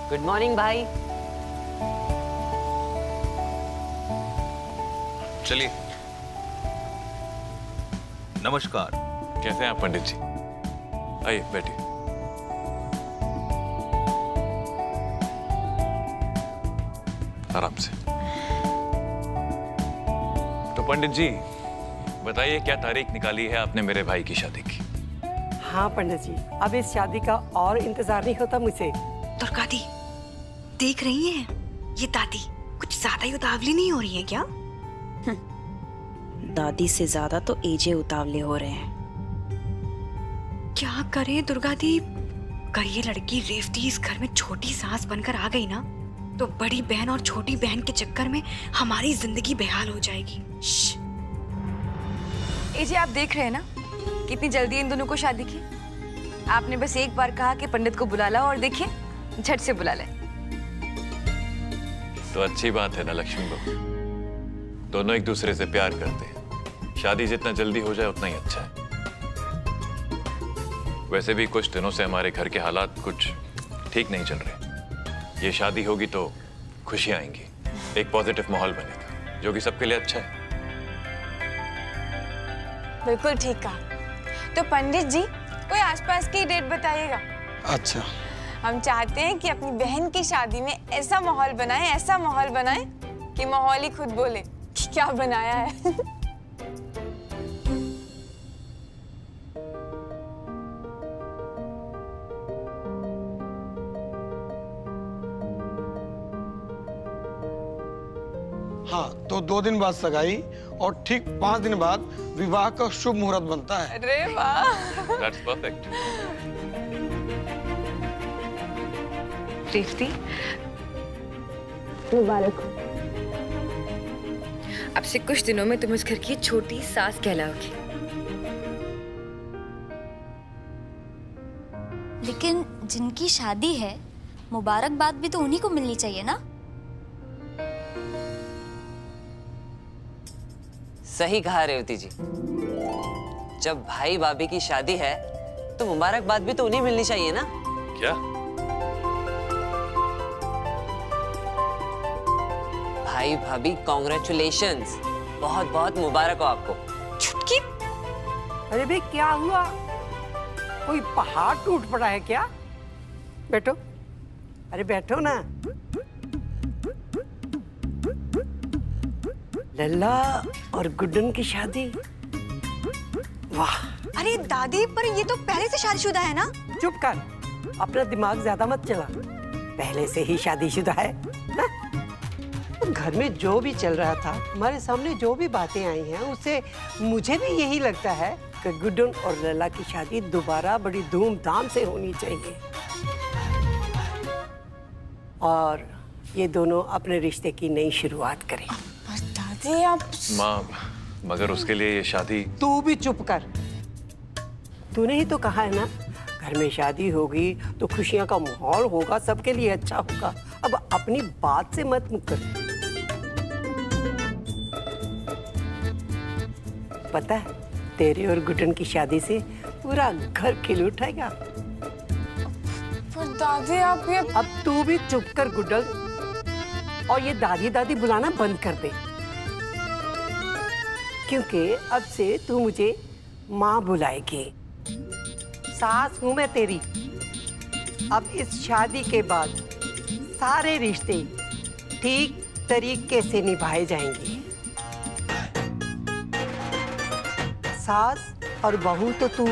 Good morning भाई। चलिए। नमस्कार। कैसे हैं आप पंडित जी? आइए बैठिए। आराम से। तो पंडित जी बताइए, क्या तारीख निकाली है आपने मेरे भाई की शादी की? हाँ पंडित जी, अब इस शादी का और इंतजार नहीं होता मुझे। दुर्गा दी, देख रही हैं ये दादी कुछ ज्यादा ही उतावली नहीं हो रही है क्या? दादी से ज्यादा तो एजे उतावले हो रहे हैं। क्या करें दुर्गा दी, अगर ये लड़की रेवती इस घर में छोटी सास बनकर आ गई ना, तो बड़ी बहन और छोटी बहन के चक्कर में हमारी जिंदगी बेहाल हो जाएगी। जी आप देख रहे हैं ना कितनी जल्दी इन दोनों को शादी की। आपने बस एक बार कहा कि पंडित को बुला ला और देखिए झट से बुला ले। तो अच्छी बात है ना लक्ष्मी बहू, दोनों एक दूसरे से प्यार करते हैं। शादी जितना जल्दी हो जाए उतना ही अच्छा है। वैसे भी कुछ दिनों से हमारे घर के हालात कुछ ठीक नहीं चल रहे। ये शादी होगी तो खुशियां आएंगी, एक पॉजिटिव माहौल बनेगा जो कि सबके लिए अच्छा है। बिल्कुल ठीक कहा। तो पंडित जी कोई आसपास की डेट बताइएगा। अच्छा, हम चाहते हैं कि अपनी बहन की शादी में ऐसा माहौल बनाएं कि माहौल ही खुद बोले कि क्या बनाया है। हाँ तो 2 दिन बाद सगाई और ठीक 5 दिन बाद विवाह का शुभ मुहूर्त बनता है। अरे वाह, That's perfect. रेवती मुबारक हो। अब से कुछ दिनों में तुम इस घर की छोटी सास कहलाओगी। लेकिन जिनकी शादी है, मुबारकबाद भी तो उन्हीं को मिलनी चाहिए ना। सही कहा रेवती जी, जब भाई भाभी की शादी है तो मुबारकबाद भी तो उन्हें मिलनी चाहिए ना। क्या? भाई भाभी कॉन्ग्रेचुलेशंस, बहुत बहुत मुबारक हो आपको। छुटकी, अरे भाई क्या हुआ, कोई पहाड़ टूट पड़ा है क्या? बैठो, अरे बैठो ना। लल्ला और गुड्डन की शादी, वाह। अरे दादी पर ये तो पहले से शादीशुदा है ना। चुप कर, अपना दिमाग ज्यादा मत चला, पहले से ही शादीशुदा है ना? घर में जो भी चल रहा था, हमारे सामने जो भी बातें आई हैं, उससे मुझे भी यही लगता है कि गुड्डन और लल्ला की शादी दोबारा बड़ी धूमधाम से होनी चाहिए और ये दोनों अपने रिश्ते की नई शुरुआत करें। दादी आप माँ, मगर उसके लिए ये शादी। तू भी चुप कर, तूने ही तो कहा है ना, घर में शादी होगी तो खुशियां का माहौल होगा, सबके लिए अच्छा होगा। अब अपनी बात से मत मुकर। पता है, तेरे और गुड्डन की शादी से पूरा घर खिल उठेगा। पर दादी आप ये अब तू भी चुप कर गुड्डन, और ये दादी दादी बुलाना बंद कर दे, क्योंकि अब से तू मुझे माँ बुलाएगी। सास हूं मैं तेरी। अब इस शादी के बाद सारे रिश्ते ठीक तरीके से निभाए जाएंगे। सास और बहू तो तू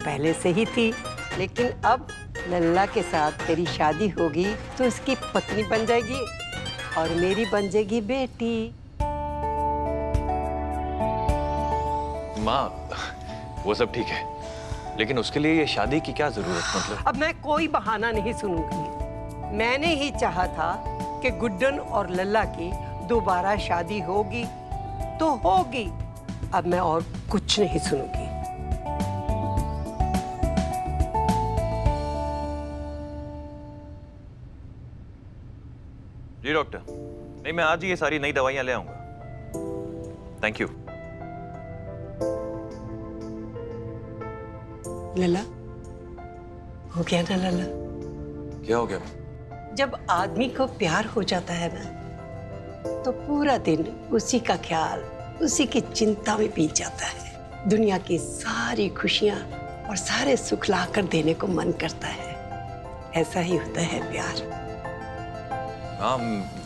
पहले से ही थी, लेकिन अब लल्ला के साथ तेरी शादी होगी तो उसकी पत्नी बन जाएगी और मेरी बन जाएगी बेटी। माँ, वो सब ठीक है, लेकिन उसके लिए ये शादी की क्या जरूरत? मतलब अब मैं कोई बहाना नहीं सुनूंगी। मैंने ही चाहा था कि गुड्डन और लल्ला की दोबारा शादी होगी तो होगी। अब मैं और कुछ नहीं सुनूंगी। जी डॉक्टर, नहीं मैं आज ही ये सारी नई दवाइयां ले आऊंगा। Thank you. लल्ला, हो गया ना लल्ला? क्या हो गया? जब आदमी को प्यार हो जाता है ना, तो पूरा दिन उसी का ख्याल, उसी की चिंता में बीत जाता है। दुनिया की सारी खुशियां और सारे सुख ला कर देने को मन करता है। ऐसा ही होता है प्यार।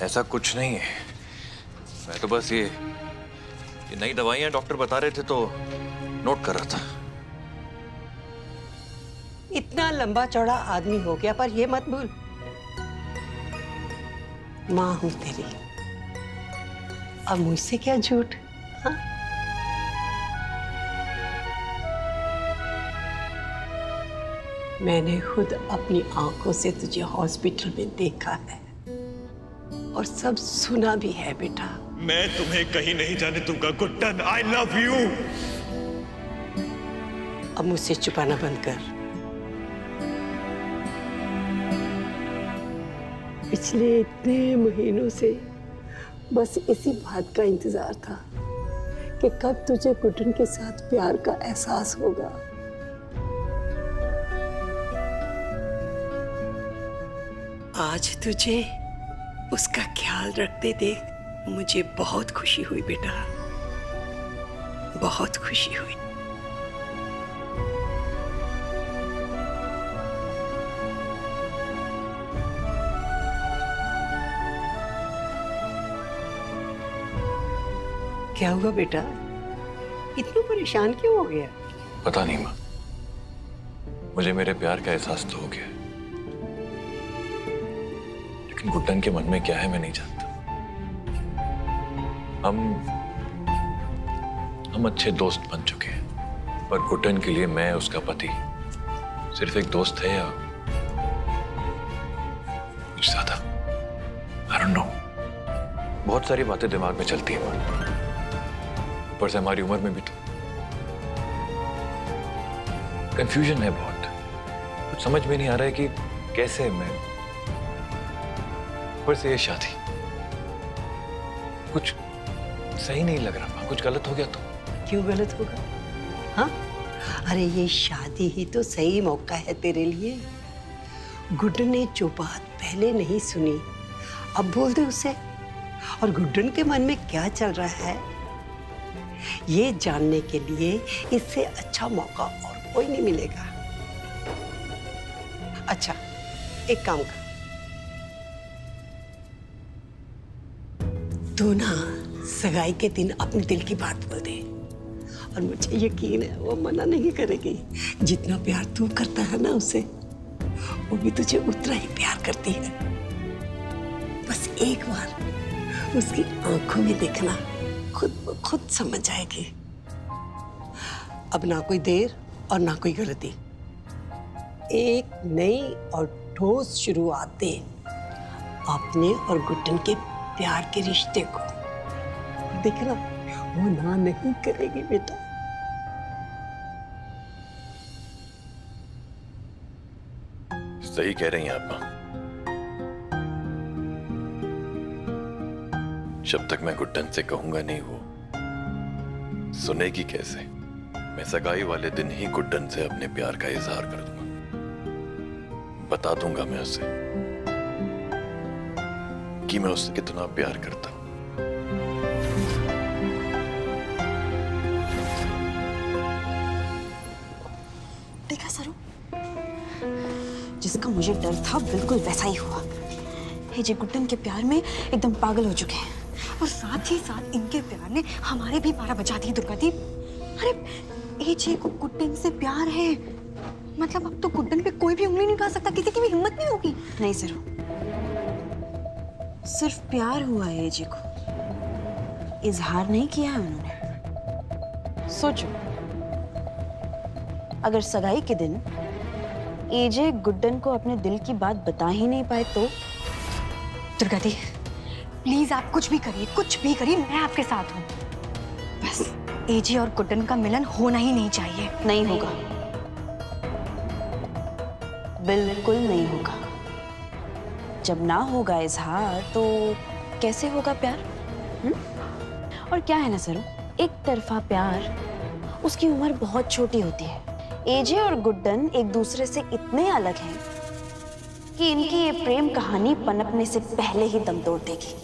ऐसा कुछ नहीं है। मैं तो बस ये नई दवाइयां डॉक्टर बता रहे थे तो नोट कर रहा था। इतना लंबा चौड़ा आदमी हो गया, पर ये मत भूल, माँ हूं तेरी। अब मुझसे क्या झूठ? हाँ? मैंने खुद अपनी आंखों से तुझे हॉस्पिटल में देखा है और सब सुना भी है बेटा। मैं तुम्हें कहीं नहीं जाने दूंगा गुड्डन। I love you. अब मुझसे छुपाना बंद कर। पिछले इतने महीनों से बस इसी बात का इंतजार था कि कब तुझे गुड्डन के साथ प्यार का एहसास होगा। आज तुझे उसका ख्याल रखते देख मुझे बहुत खुशी हुई बेटा, बहुत खुशी हुई। क्या हुआ बेटा? इतना परेशान क्यों हो गया? पता नहीं माँ, मुझे मेरे प्यार का एहसास तो हो गया, लेकिन गुड्डन के मन में क्या है मैं नहीं जानता। हम अच्छे दोस्त बन चुके हैं, पर गुड्डन के लिए मैं उसका पति सिर्फ एक दोस्त है या कुछ ज्यादा? I don't know. बहुत सारी बातें दिमाग में चलती हैं माँ। ऊपर से हमारी उम्र में भी तो कंफ्यूजन है बहुत। कुछ समझ में नहीं आ रहा है कि कैसे मैं। ऊपर से ये शादी कुछ सही नहीं लग रहा। कुछ गलत हो गया तो? क्यों गलत होगा? हाँ, अरे ये शादी ही तो सही मौका है तेरे लिए। गुड्डन ने जो बात पहले नहीं सुनी, अब बोल दे उसे। और गुड्डन के मन में क्या चल रहा है ये जानने के लिए इससे अच्छा मौका और कोई नहीं मिलेगा। अच्छा, एक काम कर, तू ना सगाई के दिन अपने दिल की बात बोल दे, और मुझे यकीन है वो मना नहीं करेगी। जितना प्यार तू करता है ना उसे, वो भी तुझे उतना ही प्यार करती है। बस एक बार उसकी आंखों में देखना, खुद समझ जाएगी। अब ना कोई देर और ना कोई गलती। एक नई और ठोस शुरुआत दे अपने और गुड्डन के प्यार के रिश्ते को। देखना वो ना नहीं करेगी बेटा। सही कह रही हैं आप मां। जब तक मैं गुड्डन से कहूंगा नहीं वो सुनेगी कैसे? मैं सगाई वाले दिन ही गुड्डन से अपने प्यार का इजहार कर दूंगा। बता दूंगा मैं उसे कि मैं उससे कितना प्यार करता हूं। देखा सरू, जिसका मुझे डर था बिल्कुल वैसा ही हुआ। एजे गुड्डन के प्यार में एकदम पागल हो चुके हैं, और साथ ही साथ इनके प्यार ने हमारे भी पारा बचा दी। दुर्गा दी, अरे एजे को गुड्डन से प्यार है, मतलब अब तो गुड्डन पे कोई भी उंगली नहीं उठा सकता, किसी की भी हिम्मत नहीं होगी। नहीं सरू, सिर्फ प्यार हुआ है एजे को, इजहार नहीं किया है उन्होंने। सोचो, अगर सगाई के दिन एजे गुड्डन को अपने दिल की बात बता ही नहीं पाए तो? दुर्गा दी, प्लीज आप कुछ भी करिए, कुछ भी करिए, मैं आपके साथ हूँ। बस एजे और गुड्डन का मिलन होना ही नहीं चाहिए। नहीं होगा, बिल्कुल नहीं होगा। जब ना होगा इजहार तो कैसे होगा प्यार? और क्या है ना सरू, एक तरफा प्यार, उसकी उम्र बहुत छोटी होती है। एजे और गुड्डन एक दूसरे से इतने अलग हैं कि इनकी ये प्रेम कहानी पनपने से पहले ही दम तोड़ देगी।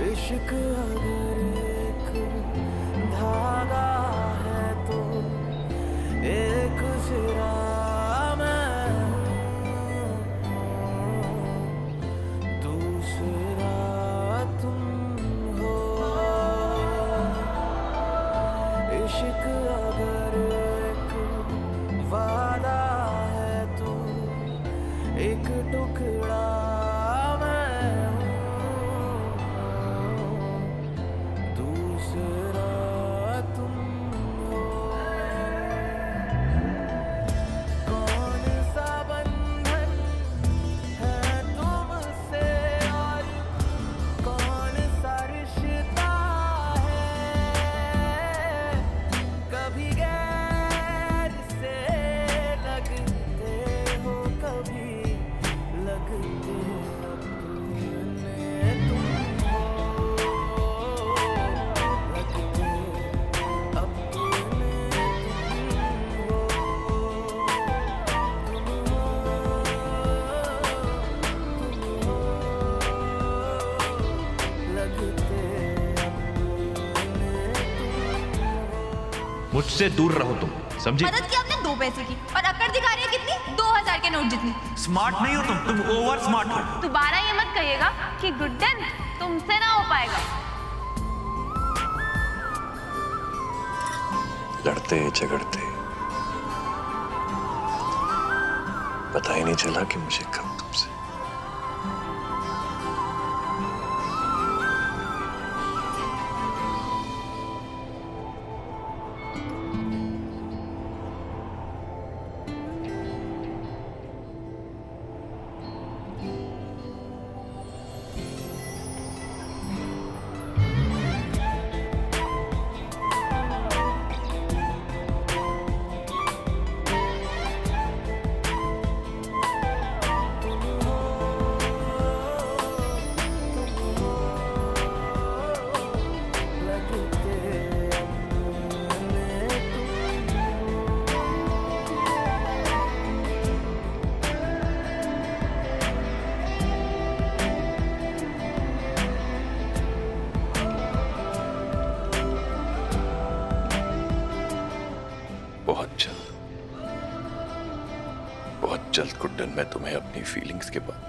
इश्क अगर एक धागा है तो एक सिरा मैं हूं, दूसरा तुम हो। इश्क अगर एक वादा है तो एक टुकड़ा मुझसे दूर रहो तुम, समझी? मदद की आपने 2 पैसे की और अकड़ दिखा रही है कितनी? 2000 के नोट जितनी। स्मार्ट नहीं हो तुम ओवर स्मार्ट हो। दोबारा ये मत कहिएगा कि गुड्डन तुमसे ना हो पाएगा। लड़ते झगड़ते पता ही नहीं चला कि मुझे कब तुमसे। बहुत जल्द गुड्डन मैं तुम्हें अपनी फीलिंग्स के बाद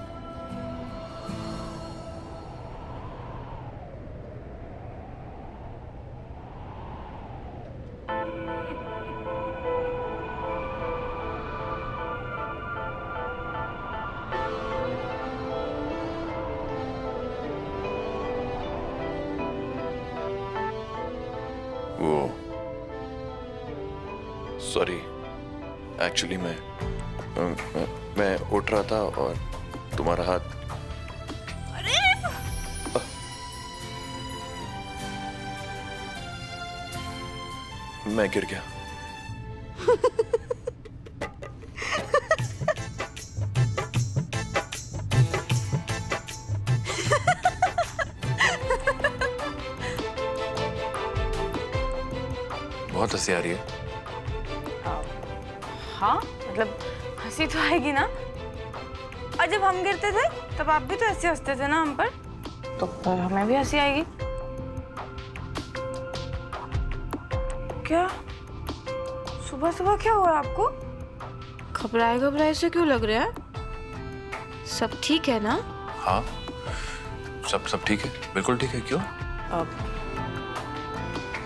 वो सॉरी एक्चुअली मैं उठ रहा था और तुम्हारा हाथ मैं गिर गया। बहुत हंसी आ रही है। हाँ मतलब हंसी तो आएगी ना। और जब हम गिरते थे तब आप भी तो ऐसे हंसते थे ना हम पर, तो फिर हमें भी हंसी आएगी। क्या सुबह सुबह क्या हुआ आपको? घबराए घबराए से क्यों लग रहा है? सब ठीक है ना? हाँ सब ठीक है, बिल्कुल ठीक है। क्यों? अब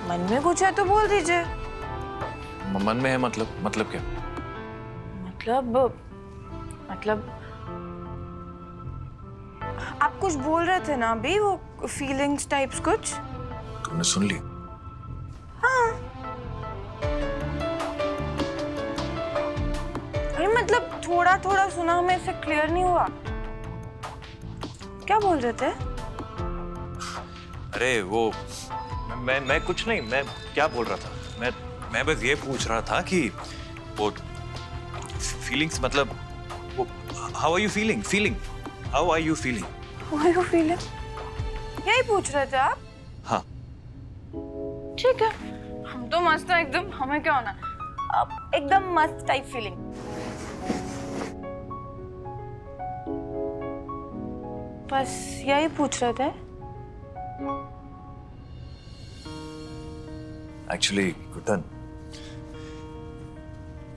मन में कुछ है तो बोल दीजिए। मन में है मतलब क्या? मतलब आप कुछ बोल रहे थे ना अभी, वो फीलिंग्स टाइप्स कुछ। तुमने सुन ली? हाँ। अरे मतलब थोड़ा थोड़ा सुना, हमें इससे क्लियर नहीं हुआ। क्या बोल रहे थे? अरे वो मैं कुछ नहीं, मैं क्या बोल रहा था, मैं बस ये पूछ रहा था कि वो फीलिंग्स मतलब वो how are you feeling how are you feeling यही पूछ रहे थे आप? हाँ। ठीक है, हम तो मस्त हैं एकदम, हमें क्या होना, अब एकदम मस्त टाइप फीलिंग। बस यही पूछ रहे थे। एक्चुअली गुड्डन,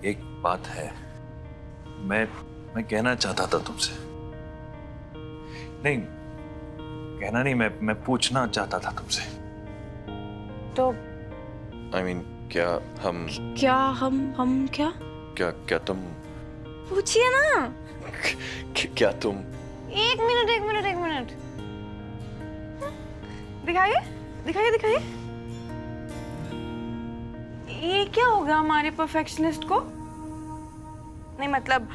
एक बात है, मैं कहना चाहता था तुमसे। नहीं कहना नहीं, मैं पूछना चाहता था तुमसे। तो I mean, क्या हम क्या तुम पूछिए ना। क्या तुम एक मिनट दिखाइए। ये क्या होगा हमारे परफेक्शनिस्ट को? नहीं मतलब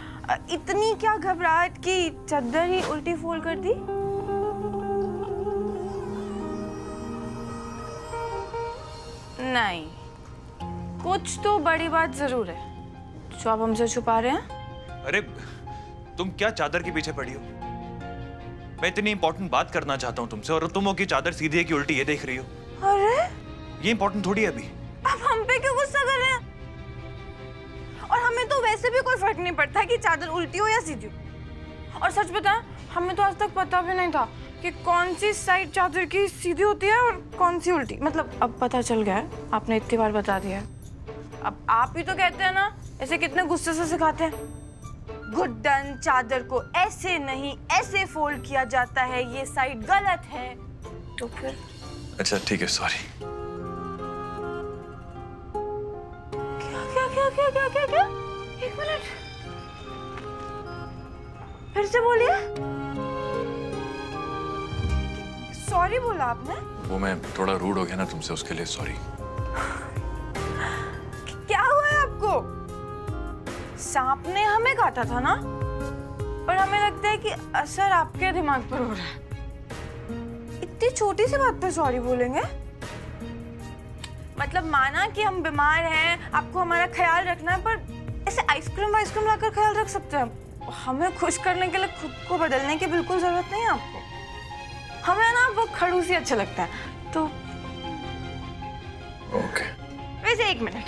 इतनी क्या घबराहट कि चादर ही उल्टी फोल्ड कर दी? नहीं, कुछ तो बड़ी बात जरूर है जो आप हमसे छुपा रहे हैं। अरे तुम क्या चादर के पीछे पड़ी हो? मैं इतनी इंपॉर्टेंट बात करना चाहता हूँ तुमसे और तुम हो कि चादर सीधी है कि उल्टी, ये देख रही हो। अरे ये इंपॉर्टेंट थोड़ी है अभी। आप हम पे क्यों गुस्सा कर रहे हैं? और हमें तो वैसे भी कोई फर्क नहीं पड़ता कि चादर उल्टी हो या सीधी हो। और सच बताएं, हमें तो आज तक पता भी नहीं था कि कौन सी साइड चादर की सीधी होती है और कौन सी उल्टी। मतलब अब पता चल गया है, आपने इतनी बार बता दिया है। अब आप ही तो कहते हैं ना, ऐसे कितने गुस्से से सिखाते हैं, गुड्डन चादर को ऐसे नहीं ऐसे फोल्ड किया जाता है, ये साइड गलत है। तो फिर अच्छा ठीक है, सॉरी। क्या? एक मिनट, फिर से बोलिए। सॉरी बोला आपने? वो मैं थोड़ा रूड हो गया ना तुमसे, उसके लिए सॉरी। क्या हुआ है आपको? सांप ने हमें काटा था ना, पर हमें लगता है कि असर आपके दिमाग पर हो रहा है। इतनी छोटी सी बात पे सॉरी बोलेंगे? मतलब माना कि हम बीमार हैं, आपको हमारा ख्याल रखना है, पर ऐसे आइसक्रीम लाकर ख्याल रख सकते हैं। हमें खुश करने के लिए खुद को बदलने की बिल्कुल जरूरत नहीं है आपको। हमें ना वो खड़ूसी अच्छा लगता है। तो ओके। वैसे एक मिनट,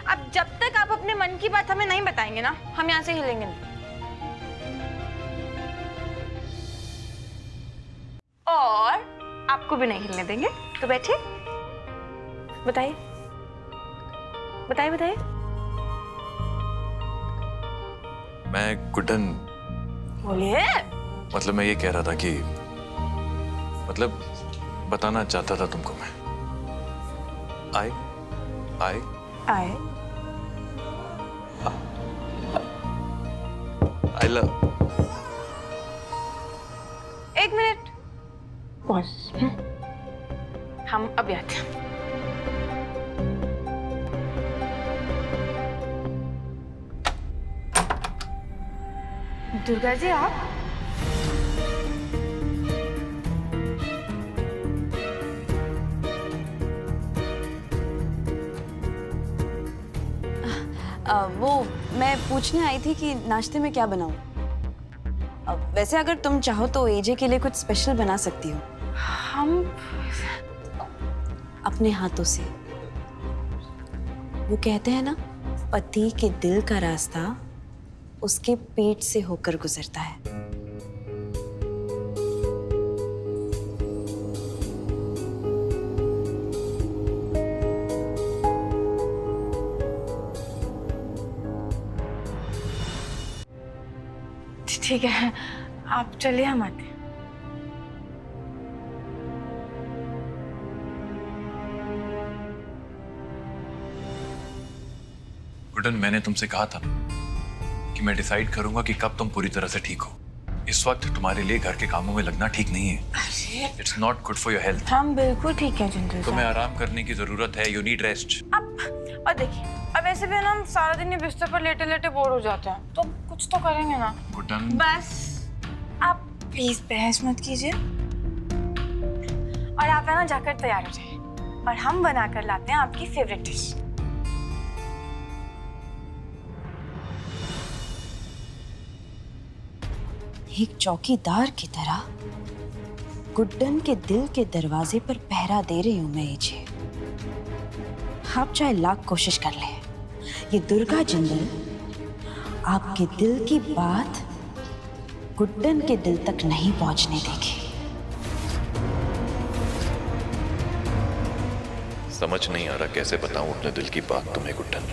अब जब तक आप अपने मन की बात हमें नहीं बताएंगे ना, हम यहाँ से हिलेंगे नहीं। और आपको भी नहीं हिलने देंगे, तो बैठिए। बताइए। मैं गुड्डन, बोलिए। मतलब मैं ये कह रहा था कि मतलब बताना चाहता था तुमको मैं। I love. एक मिनट, हम अभी आते हैं। दुर्गा जी आप? वो मैं पूछने आई थी कि नाश्ते में क्या बनाऊं। वैसे अगर तुम चाहो तो एजे के लिए कुछ स्पेशल बना सकती हो। हम अपने हाथों से। वो कहते हैं ना, पति के दिल का रास्ता उसके पेट से होकर गुजरता है। ठीक है, आप चलिए, हम आते हैं। गुड्डन, मैंने तुमसे कहा था कि मैं डिसाइड करूंगा कि कब तुम पूरी तरह से ठीक हो। इस वक्त तुम्हारे लिए घर के कामों में लगना ठीक नहीं है। अरे it's not good for your health. हम बिल्कुल ठीक है जिंदू तुम्हें आराम करने की जरूरत है। You need rest. अब और देखिए, अब ऐसे भी है ना, हम सारा दिन ये बिस्तर पर लेटे लेटे बोर हो जाते हैं, तो कुछ तो करेंगे ना। गुड्डन, बस आप प्लीज बहस मत कीजिए, और आप है ना जाकर तैयार हो जाइए, और हम बना कर लाते हैं आपकी फेवरेट डिश। एक चौकीदार की तरह गुड्डन के दिल के दरवाजे पर पहरा दे रही हूं मैं एजे। आप चाहे लाख कोशिश कर ले, ये दुर्गा जिंदल आपके दिल की बात गुड्डन के दिल तक नहीं पहुंचने देगी। समझ नहीं आ रहा कैसे बताऊं अपने दिल की बात तुम्हें गुड्डन।